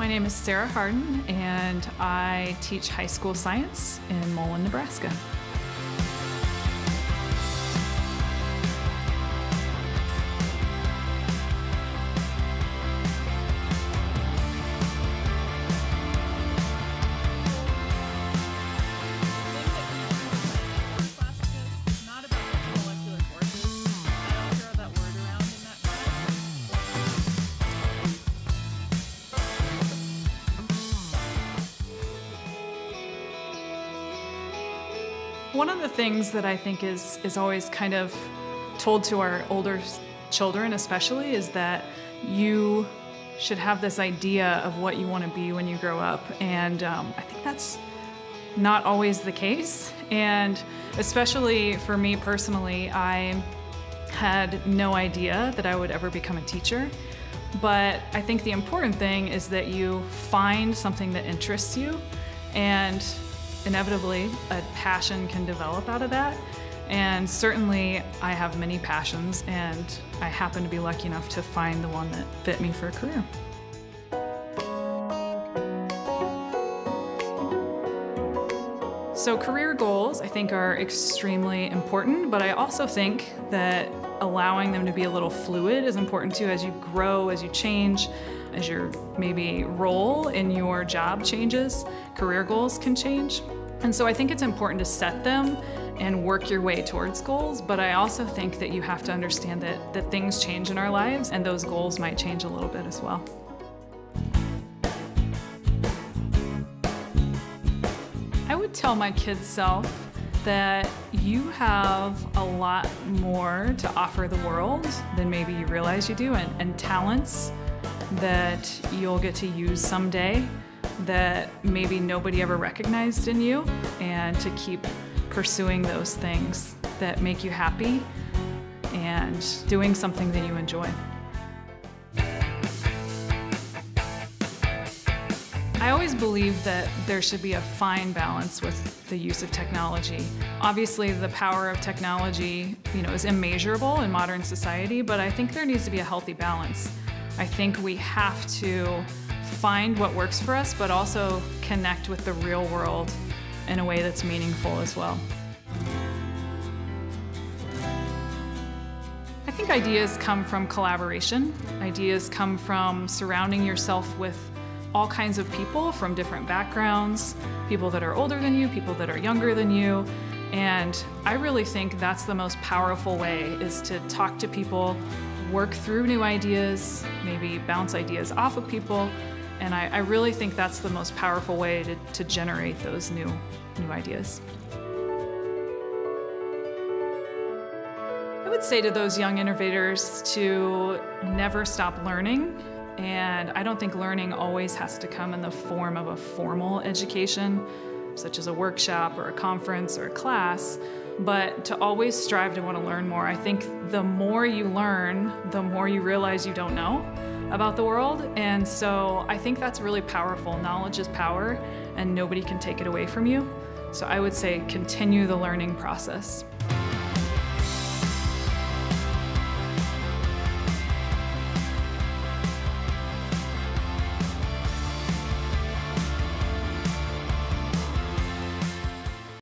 My name is Sarah Harden, and I teach high school science in Mullen, Nebraska. One of the things that I think is always kind of told to our older children especially is that you should have this idea of what you want to be when you grow up, and I think that's not always the case. And especially for me personally, I had no idea that I would ever become a teacher. But I think the important thing is that you find something that interests you, and inevitably a passion can develop out of that. And certainly I have many passions, and I happen to be lucky enough to find the one that fit me for a career. So career goals, I think, are extremely important, but I also think that allowing them to be a little fluid is important too. As you grow, as you change, as your maybe role in your job changes, career goals can change. And so I think it's important to set them and work your way towards goals, but I also think that you have to understand that things change in our lives, and those goals might change a little bit as well. I would tell my kid self that you have a lot more to offer the world than maybe you realize you do, and talents that you'll get to use someday that maybe nobody ever recognized in you, and to keep pursuing those things that make you happy and doing something that you enjoy. I always believe that there should be a fine balance with the use of technology. Obviously, the power of technology, is immeasurable in modern society, but I think there needs to be a healthy balance. I think we have to find what works for us, but also connect with the real world in a way that's meaningful as well. I think ideas come from collaboration. Ideas come from surrounding yourself with all kinds of people from different backgrounds, people that are older than you, people that are younger than you. And I really think that's the most powerful way, is to talk to people, work through new ideas, maybe bounce ideas off of people. And I really think that's the most powerful way to generate those new ideas. I would say to those young innovators to never stop learning. And I don't think learning always has to come in the form of a formal education, such as a workshop or a conference or a class, but to always strive to want to learn more. I think the more you learn, the more you realize you don't know about the world. And so I think that's really powerful. Knowledge is power, and nobody can take it away from you. So I would say continue the learning process.